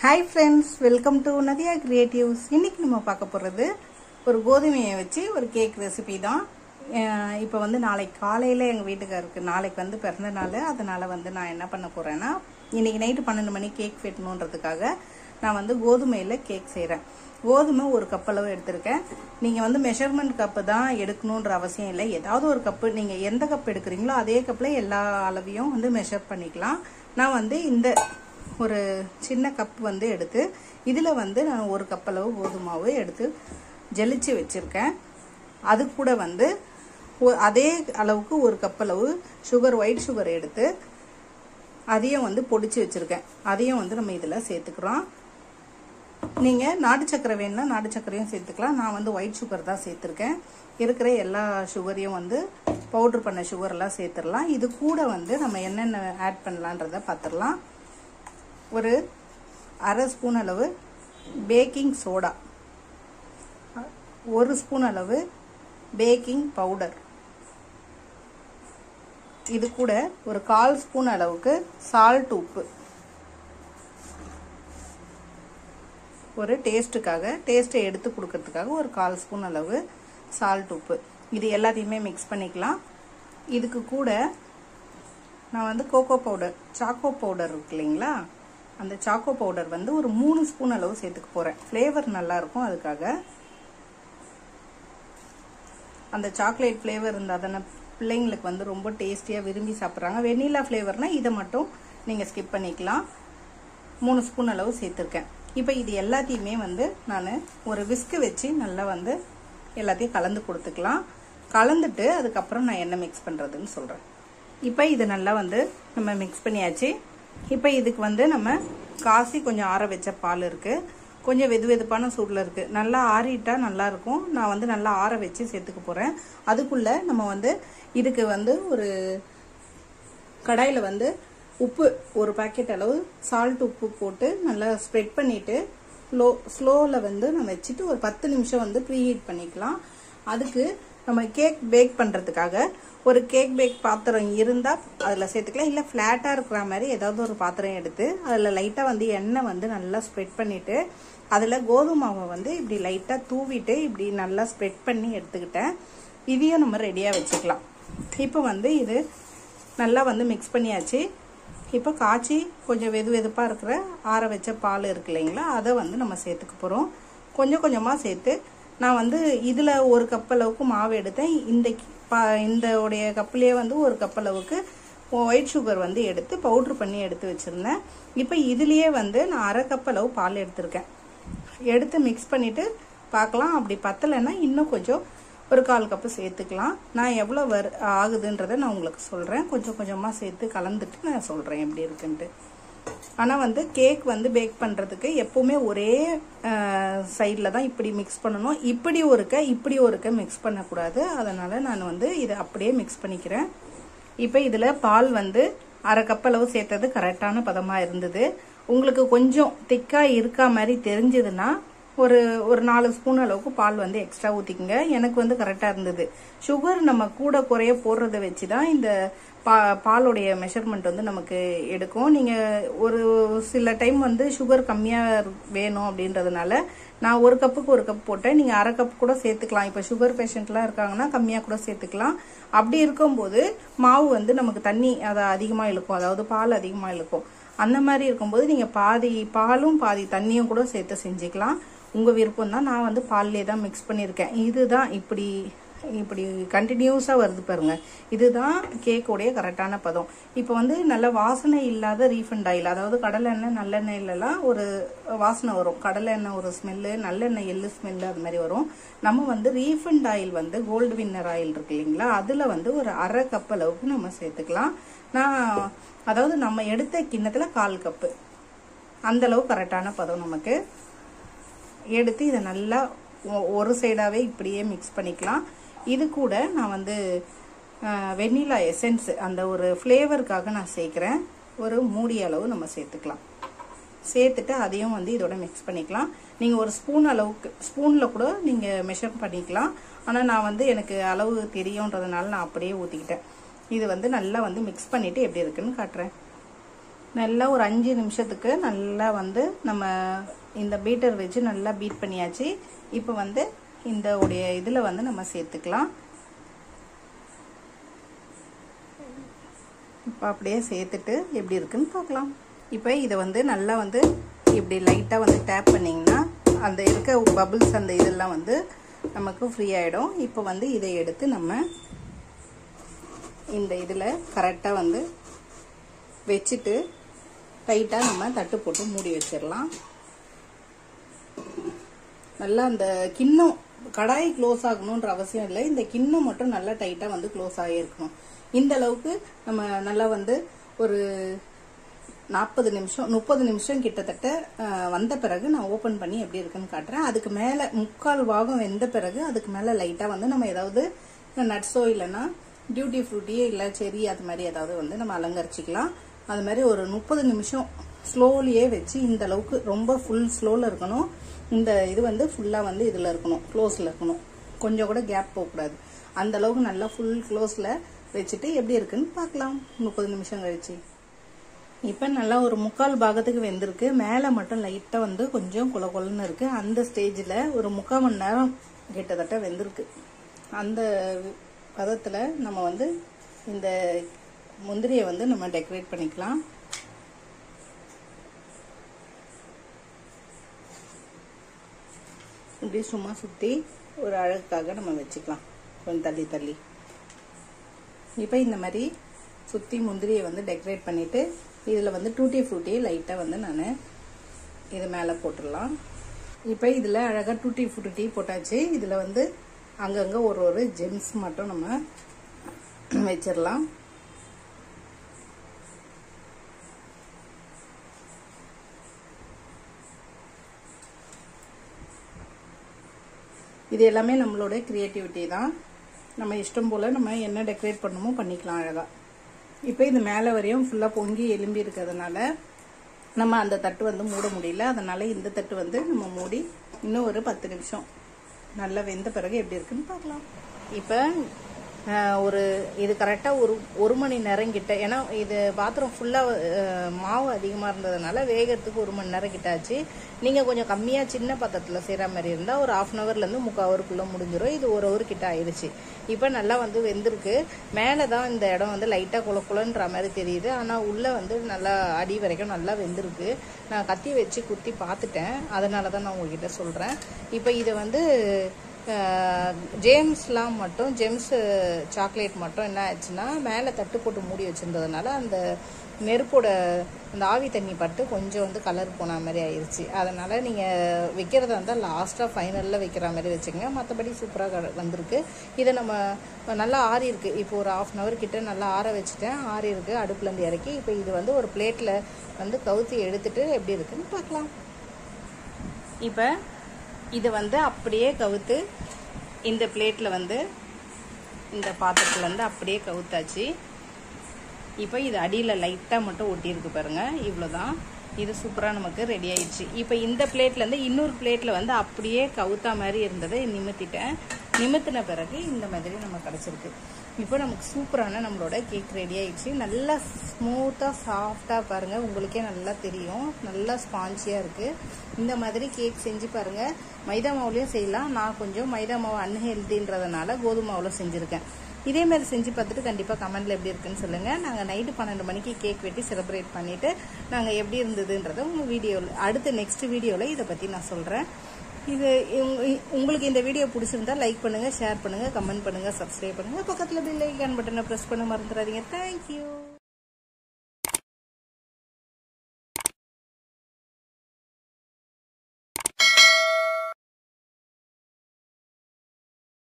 Hi friends, welcome to Nadia Creatives. இன்னைக்கு நம்ம பார்க்க போறது ஒரு கோதுமையை வச்சு ஒரு கேக் ரெசிபி தான். இப்போ வந்து நாளைக்கு காலையில எங்க வீட்டுக்காருக்கு நாளைக்கு வந்து பிறந்த நாள். அதனால வந்து நான் என்ன பண்ண போறேன்னா இன்னைக்கு நைட் 12 மணி கேக் வெட்டணும்ன்றதுக்காக நான் வந்து கோதுமையில கேக் செய்றேன். கோதுமை ஒரு கப் அளவு எடுத்துர்க்கேன். நீங்க வந்து மெஷர்மென்ட் கப் தான் எடுக்கணும்ன்ற அவசியம் இல்லை. ஏதாவது ஒரு கப் நீங்க எந்த கப் எடுக்கறீங்களோ அதே கப்ல எல்லா அளவையும் வந்து மெஷர் பண்ணிக்கலாம். நான் வந்து இந்த ஒரு சின்ன கப் வந்து எடுத்து இதுல வந்து நான் ஒரு கப் அளவு கோதுமாவு எடுத்து ஜலிச்சு வச்சிருக்கேன். அது கூட வந்து அதே அளவுக்கு ஒரு கப் அளவு சுகர் ஒயிட் சுகர் எடுத்து அதையும் வந்து பொடிச்சு வச்சிருக்கேன். அதையும் வந்து நம்ம இதுல சேர்த்துக்கிறோம். நீங்க நாட்டு சக்கரை வேணும்னா நாட்டு சக்கரையும் சேர்த்துக்கலாம். நான் வந்து ஒயிட் சுகர் தான் சேர்த்திருக்கேன். இருக்கிற எல்லா சுகரையும் வந்து பவுடர் பண்ண சுகர் எல்லாம் சேர்த்துடலாம். இது கூட வந்து நம்ம என்னென்ன ஆட் பண்ணலான்றத பார்த்துடலாம். ஒரு அரை ஸ்பூன் அளவு பேக்கிங் சோடா, ஒரு ஸ்பூன் அளவு பேக்கிங் பவுடர், இது கூட ஒரு 1/4 ஸ்பூன் அளவுக்கு சால்ட் உப்பு, ஒரு டேஸ்ட்டை எடுத்து கொடுக்கறதுக்காக ஒரு 1/4 ஸ்பூன் அளவு சால்ட் உப்பு, இது எல்லாத்தையுமே மிக்ஸ் பண்ணிக்கலாம். இதுக்கு கூட நான் வந்து கோகோ பவுடர், சாக்கோ பவுடர் இருக்கு இல்லைங்களா, அந்த சாக்கோ பவுடர் வந்து ஒரு 3 ஸ்பூன் அளவு சேர்த்துக்க போறேன். ஃப்ளேவர் நல்லா இருக்கும். அதுக்காக அந்த சாக்லேட் ஃப்ளேவர் இருந்தா தானே பிள்ளைங்களுக்கு வந்து ரொம்ப டேஸ்டியா விரும்பி சாப்பிட்றாங்க. வெனிலா ஃப்ளேவர்னா இதை மட்டும் நீங்க ஸ்கிப் பண்ணிக்கலாம். 3 ஸ்பூன் அளவு சேர்த்துருக்கேன். இப்போ இது எல்லாத்தையுமே வந்து நான் ஒரு விஸ்க் வச்சு நல்லா வந்து எல்லாத்தையும் கலந்து கொடுத்துக்கலாம். கலந்துட்டு அதுக்கப்புறம் நான் என்ன மிக்ஸ் பண்றதுன்னு சொல்றேன். இப்போ இது நல்லா வந்து நம்ம மிக்ஸ் பண்ணியாச்சு. இப்போ இதுக்கு வந்து நம்ம காசி கொஞ்சம் ஆற வச்ச பால் இருக்கு, கொஞ்சம் வெது வெதுப்பான சூடுல இருக்கு. நல்லா ஆறிட்டா நல்லா இருக்கும். நான் வந்து நல்லா ஆற வச்சு சேர்த்துக்க போறேன். அதுக்குள்ள நம்ம வந்து இதுக்கு வந்து ஒரு கடாயில வந்து உப்பு ஒரு பாக்கெட் அளவு சால்ட் உப்பு போட்டு நல்லா ஸ்ப்ரெட் பண்ணிட்டு ஸ்லோல வந்து நம்ம வச்சுட்டு ஒரு 10 நிமிஷம் வந்து ப்ரீ ஹீட் பண்ணிக்கலாம். அதுக்கு நம்ம கேக் பேக் பண்றதுக்காக ஒரு கேக் பேக் பாத்திரம் இருந்தா அதுல சேர்த்துக்கலாம். இல்ல பிளாட்டா இருக்கிற மாதிரி ஏதாவது ஒரு பாத்திரம் எடுத்து அதுல லைட்டா வந்து எண்ணெய் வந்து நல்லா ஸ்ப்ரெட் பண்ணிட்டு அதுல கோதுமாவை வந்து இப்படி லைட்டா தூவிட்டு இப்படி நல்லா ஸ்ப்ரெட் பண்ணி எடுத்துக்கிட்டேன். இதையும் நம்ம ரெடியா வச்சுக்கலாம். இப்போ வந்து இது நல்லா வந்து மிக்ஸ் பண்ணியாச்சு. இப்போ காய்ச்சி கொஞ்சம் வெது வெதுப்பா இருக்கிற ஆற வச்ச பால் இருக்கு இல்லைங்களா, அதை வந்து நம்ம சேர்த்துக்க போறோம். கொஞ்சம் கொஞ்சமா சேர்த்து நான் வந்து இதுல ஒரு கப் அளவுக்கு மாவு எடுத்தேன். இந்த உடைய கப்லயே வந்து ஒரு கப் அளவுக்கு ஒயிட் சுகர் வந்து எடுத்து பவுடர் பண்ணி எடுத்து வச்சிருந்தேன். இப்போ இதுலயே வந்து நான் அரை கப் அளவு பால் எடுத்திருக்கேன். எடுத்து மிக்ஸ் பண்ணிட்டு பார்க்கலாம். அப்படி பத்தலைன்னா இன்னும் கொஞ்சம் ஒரு 1/4 கப்பு சேர்த்துக்கலாம். நான் எவ்வளவு ஆகுதுன்றதை நான் உங்களுக்கு சொல்றேன். கொஞ்சம் கொஞ்சமா சேர்த்து கலந்துட்டு நான் சொல்றேன் எப்படி இருக்குன்ட்டு. ஆனா வந்து கேக் வந்து பேக் பண்றதுக்கு எப்பவுமே ஒரே சைட்ல தான் இப்படி மிக்ஸ் பண்ணணும். இப்படி ஒருக்க மிக்ஸ் பண்ணக்கூடாது. அதனால நான் வந்து இதை அப்படியே மிக்ஸ் பண்ணிக்கிறேன். இப்போ இதுல பால் வந்து அரை கப் அளவு சேர்த்தது கரெக்டான பதமா இருந்தது. உங்களுக்கு கொஞ்சம் திக்கா இருக்கா மாதிரி தெரிஞ்சதுன்னா ஒரு 4 ஸ்பூன் அளவுக்கு பால் வந்து எக்ஸ்ட்ரா ஊத்திக்கங்க. எனக்கு வந்து கரெக்டா இருந்தது. சுகர் நம்ம கூட குறைய போடுறத வச்சுதான் இந்த பாலுடைய மெஷர்மெண்ட் வந்து நமக்கு எடுக்கும். நீங்க ஒரு சில டைம் வந்து சுகர் கம்மியா வேணும் அப்படின்றதுனால நான் ஒரு கப்புக்கு ஒரு கப் போட்டேன். நீங்க அரை கப் கூட சேர்த்துக்கலாம். இப்ப சுகர் பேஷண்ட்லாம் இருக்காங்கன்னா கம்மியா கூட சேர்த்துக்கலாம். அப்படி இருக்கும்போது மாவு வந்து நமக்கு தண்ணி அதை அதிகமா இழுக்கும், அதாவது பால் அதிகமா இழுக்கும். அந்த மாதிரி இருக்கும்போது நீங்க பாதி பாலும் பாதி தண்ணியும் கூட சேர்த்து செஞ்சுக்கலாம். உங்க விருப்பம் தான். நான் வந்து பால்லே தான் மிக்ஸ் பண்ணிருக்கேன். இதுதான் இப்படி கண்டினியூஸா வருது பாருங்க. இதுதான் கேக்கோடைய கரெக்டான பதம். இப்போ வந்து நல்ல வாசனை இல்லாத ரீஃபண்ட் ஆயில், அதாவது கடலை எண்ணெய் நல்லெண்ணெயிலலாம் ஒரு வாசனை வரும். கடலை எண்ணெய் ஒரு ஸ்மெல்லு, நல்லெண்ணெய் எள்ளு ஸ்மெல்லு, அது மாதிரி வரும். நம்ம வந்து ரீஃபண்ட் ஆயில் வந்து கோல்டு வின்னர் ஆயில் இருக்கு இல்லைங்களா, அதுல வந்து ஒரு அரை கப் அளவுக்கு நம்ம சேர்த்துக்கலாம். அதாவது நம்ம எடுத்த கிண்ணத்துல 1/4 கப்பு அந்த அளவு கரெக்டான பதம் நமக்கு எடுத்து இதை நல்லா ஒரு சைடாவே இப்படியே மிக்ஸ் பண்ணிக்கலாம். இது கூட நான் வந்து வெனிலா எசன்ஸ் அந்த ஒரு ஃப்ளேவருக்காக நான் சேர்க்கிறேன். ஒரு மூடி அளவு நம்ம சேர்த்துக்கலாம். சேர்த்துட்டு அதையும் வந்து இதோட மிக்ஸ் பண்ணிக்கலாம். நீங்க ஒரு ஸ்பூன் அளவுக்கு ஸ்பூன்ல கூட நீங்க மெஷர் பண்ணிக்கலாம். ஆனா நான் வந்து எனக்கு அளவு தெரியும்ன்றதுனால நான் அப்படியே ஊத்திக்கிட்டேன். இது வந்து நல்லா வந்து மிக்ஸ் பண்ணிட்டு எப்படி இருக்குன்னு காட்டுறேன். நல்லா ஒரு 5 நிமிஷத்துக்கு நல்லா வந்து நம்ம இந்த பீட்டர் வச்சு நல்லா பீட் பண்ணியாச்சு. இப்போ வந்து இந்த உடைய இதில் வந்து நம்ம சேர்த்துக்கலாம். இப்போ அப்படியே சேர்த்துட்டு எப்படி இருக்குன்னு பார்க்கலாம். இப்போ இதை வந்து நல்லா வந்து இப்படி லைட்டாக வந்து டேப் பண்ணிங்கன்னா அந்த இருக்க பபிள்ஸ் அந்த இதெல்லாம் வந்து நமக்கு ஃப்ரீ ஆகிடும். இப்போ வந்து இதை எடுத்து நம்ம இந்த இதில் கரெக்டாக வந்து வச்சுட்டு டைட்டாக நம்ம தட்டு போட்டு மூடி வச்சிடலாம். நல்லா அந்த கிண்ணம் கடாய் க்ளோஸ் ஆகணுன்ற அவசியம் இல்லை. இந்த கிண்ணம் மட்டும் நல்லா டைட்டாக வந்து க்ளோஸ் ஆகியிருக்கணும். இந்த அளவுக்கு நம்ம நல்லா வந்து ஒரு 40 நிமிஷம் 30 நிமிஷம் கிட்டத்தட்ட வந்த பிறகு நான் ஓப்பன் பண்ணி எப்படி இருக்குன்னு காட்டுறேன். அதுக்கு மேலே 3/4 பாகம் வெந்த பிறகு அதுக்கு மேலே லைட்டாக வந்து நம்ம ஏதாவது நட்ஸோ இல்லைன்னா டியூட்டி ஃப்ரூட்டியோ இல்லை செரி அது மாதிரி ஏதாவது வந்து நம்ம அலங்கரிச்சிக்கலாம். அது மாதிரி ஒரு 30 நிமிஷம் ஸ்லோலியே வச்சு இந்த அளவுக்கு ரொம்ப ஃபுல் ஸ்லோவில் இருக்கணும். இந்த இது வந்து ஃபுல்லாக வந்து இதில் இருக்கணும், க்ளோஸில் இருக்கணும். கொஞ்சம் கூட கேப் போகக்கூடாது. அந்த அளவுக்கு நல்லா ஃபுல் க்ளோஸில் வச்சுட்டு எப்படி இருக்குன்னு பார்க்கலாம் 30 நிமிஷம் கழிச்சு. இப்போ நல்லா ஒரு 3/4 பாகத்துக்கு வெந்திருக்கு. மேலே மட்டும் லைட்டாக வந்து கொஞ்சம் குல குலன்னு இருக்கு. அந்த ஸ்டேஜில் ஒரு 3/4 மணி நேரம் கிட்டத்தட்ட வெந்திருக்கு. அந்த பதத்தில் நம்ம வந்து இந்த முந்திரியை வந்து நம்ம டெக்கரேட் பண்ணிக்கலாம். இப்படி சும்மா சுற்றி ஒரு அழகுக்காக நம்ம வச்சுக்கலாம் கொஞ்சம் தள்ளி தள்ளி. இப்போ இந்த மாதிரி சுற்றி முந்திரியை வந்து டெக்கரேட் பண்ணிவிட்டு இதில் வந்து டூட்டி ஃப்ரூட்டியை லைட்டாக வந்து நான் இது மேலே போட்டுடலாம். இப்போ இதில் அழகாக டூட்டி ஃப்ரூட்டி போட்டாச்சு. இதில் வந்து அங்கங்கே ஒரு ஜெம்ஸ் மட்டும் நம்ம வச்சிடலாம். இது எல்லாமே நம்மளோட கிரியேட்டிவிட்டி தான். நம்ம இஷ்டம் போல் நம்ம என்ன டெக்கரேட் பண்ணணுமோ பண்ணிக்கலாம் அழகாக. இப்போ இது மேலே வரையும் ஃபுல்லாக பொங்கி எலும்பி இருக்கிறதுனால நம்ம அந்த தட்டு வந்து மூட முடியல. அதனால இந்த தட்டு வந்து நம்ம மூடி இன்னும் ஒரு 10 நிமிஷம் நல்லா வெந்த பிறகு எப்படி இருக்குன்னு பார்க்கலாம். இப்போ இது கரெக்டாக ஒரு மணி நேரம் கிட்ட, ஏன்னா இது பாத்திரம் ஃபுல்லாக மாவு அதிகமாக இருந்ததுனால வேகிறதுக்கு 1 மணி நேரம் கிட்ட ஆச்சு. நீங்கள் கொஞ்சம் கம்மியாக சின்ன பாத்திரத்தில் செய்கிற மாதிரி இருந்தால் ஒரு 1/2 ஹவர்லேருந்து 3/4 ஹவருக்குள்ளே முடிஞ்சிடும். இது 1 ஹவர் கிட்ட ஆயிடுச்சு. இப்போ நல்லா வந்து வெந்திருக்கு. மேலே தான் இந்த இடம் வந்து லைட்டாக குளக்குளன்ற மாதிரி தெரியுது. ஆனால் உள்ளே வந்து நல்லா அடி வரைக்கும் நல்லா வெந்திருக்கு. நான் கத்தி வச்சு குத்தி பார்த்துட்டேன், அதனால தான் நான் உங்ககிட்ட சொல்கிறேன். இப்போ இதை வந்து ஜேம்ஸ்லாம் மட்டும் ஜெம்ஸ் சாக்லேட் மட்டும் என்ன ஆச்சுன்னா மேலே தட்டு போட்டு மூடி வச்சுருந்ததுனால அந்த நெருப்போட அந்த ஆவி தண்ணி பட்டு கொஞ்சம் வந்து கலர் போன மாதிரி ஆயிடுச்சு. அதனால் நீங்கள் வைக்கிறதா இருந்தால் லாஸ்ட்டாக ஃபைனலில் வைக்கிற மாதிரி வச்சுங்க. மற்றபடி சூப்பராக வந்திருக்கு. இதை நம்ம நல்லா ஆறி இருக்குது. இப்போ ஒரு 1/2 ஹவர் கிட்ட நல்லா ஆற வச்சுட்டேன். ஆறி இருக்குது அடுப்புலேருந்து இறக்கி. இப்போ இது வந்து ஒரு பிளேட்டில் வந்து கவுத்தி எடுத்துட்டு எப்படி இருக்குன்னு பார்க்கலாம். இப்போ இதை வந்து அப்படியே கவுத்து இந்த பிளேட்டில் வந்து இந்த பாத்திரத்தில் வந்து அப்படியே கவுத்தாச்சு. இப்போ இது அடியில் லைட்டாக மட்டும் ஒட்டியிருக்கு பாருங்கள், இவ்வளோதான். இது சூப்பராக நமக்கு ரெடி ஆயிடுச்சு. இப்போ இந்த பிளேட்லேருந்து இன்னொரு பிளேட்டில் வந்து அப்படியே கவுத்தா மாதிரி இருந்ததை நிமித்திட்டேன். நிமித்தின பிறகு இந்த மாதிரி நம்ம கிடச்சிருக்கு. இப்போ நமக்கு சூப்பரான நம்மளோட கேக் ரெடி ஆயிடுச்சு. நல்லா ஸ்மூத்தாக சாஃப்டாக பாருங்கள், உங்களுக்கே நல்லா தெரியும். நல்லா ஸ்பான்ஜியாக இருக்குது. இந்த மாதிரி கேக் செஞ்சு பாருங்கள். மைதா மாவுலையும் செய்யலாம். நான் கொஞ்சம் மைதா மாவு அன்ஹெல்தின்றதுனால கோதுமை மாவில் செஞ்சுருக்கேன். இதே மாதிரி செஞ்சு பார்த்துட்டு கண்டிப்பாக கமெண்ட்டில் எப்படி இருக்குன்னு சொல்லுங்கள். நாங்கள் நைட்டு 12 மணிக்கு கேக் வெட்டி செலிப்ரேட் பண்ணிவிட்டு நாங்கள் எப்படி இருந்ததுன்றதை உங்கள் வீடியோவில் அடுத்த நெக்ஸ்ட் வீடியோவில் இதை பற்றி நான் சொல்கிறேன். இது உங்களுக்கு இந்த வீடியோ பிடிச்சிருந்தா லைக் பண்ணுங்கள், ஷேர் பண்ணுங்கள், கமெண்ட் பண்ணுங்கள், சப்ஸ்கிரைப் பண்ணுங்கள். பக்கத்தில் பெல் ஐகான் பட்டனை ப்ரெஸ் பண்ண மறந்துடாதீங்க. தேங்க்யூ.